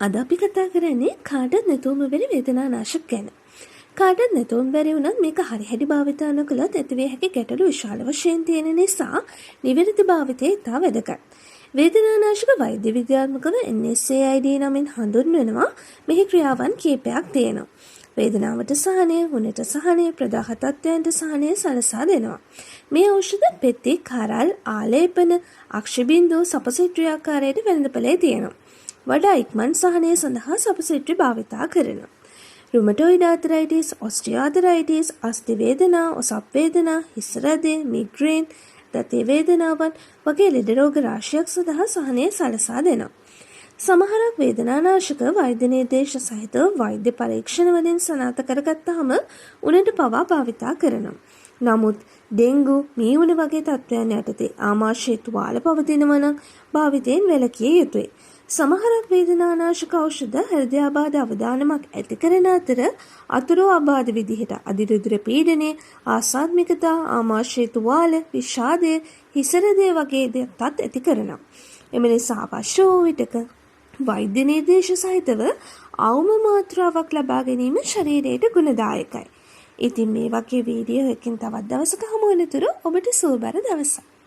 අද අපි කතා කරන්නේ කාටත් නැතුවම වෙන වේදනානාශක ගැන. කාටත් නැතුවම බැරි වුණත් මේක හරි හැටි භාවිතා නොකළොත් ඇතිවිය හැකි ගැටලු විශාල වශයෙන් තියෙන නිසා නිවැරදි භාවිතය ඉතා වැදගත්. වේදනානාශක වෛද්‍ය විද්‍යාත්මකව NSAID නමින් හඳුන්වනවා. මෙහි ක්‍රියාවන් කීපයක් තියෙනවා. වේදනාවට සහනය, හුනට සහනය, ප්‍රදාහ තත්ත්වයන්ට සහනය සලසා දෙනවා. මේ ඖෂධ පෙති, කරල්, ආලේපන, අක්ෂබින්දු, සපසිට්‍රි ආකාරයට වෙළඳපොලේ තියෙනවා. වඩා ඉක්මන් සහනය සඳහා සපසිට්‍රි භාවිතා කරනවා. රුමටොයිඩ් ආතරයිටිස්, ඔස්ටියෝආතරයිටිස්, අස්ථි වේදනා, ඔසප් වේදනා, හිස් රැදි, මිග්‍රේන්, දතේ වේදනාවන් වගේ ලෙඩ රෝග රාශියක් සඳහා සහනය සලසා දෙනවා. සමහරක් වේදනානාශක වෛද්‍ය නිර්දේශ සහිතව වෛද්‍ය පරීක්ෂණ වලින් සනාථ කරගත්තාම උනට පවා භාවිතා කරනවා. නමුත් ඩෙන්ගු, මීඋන වගේ තත්ත්වයන් යටතේ ආමාශය තුවාල පවතිනවා නම් භාවිතයෙන් වැළකිය යුතුයි. සමහරක් වේදනානාශක ඖෂධ හෘදයාබාධ අවදානමක් ඇති කරන අතර අතුරු ආබාධ විදිහට අධිරුධිර පීඩනය, ආසාත්මිකතා, ආමාශය තුවාල, විෂාදය, හිසරදය වගේ දේත් ඇති කරනවා. එම නිසා අවශ්‍ය වූ විටක වෛද්‍ය නිර්දේශ සහිතව අවම මාත්‍රාවක් ලබා ගැනීම ශරීරයට ගුණදායකයි. ඉතින් මේ වගේ වීඩියෝ එකකින් තවත් දවසක හමු වෙනතුරු ඔබට සුවබර දවසක්.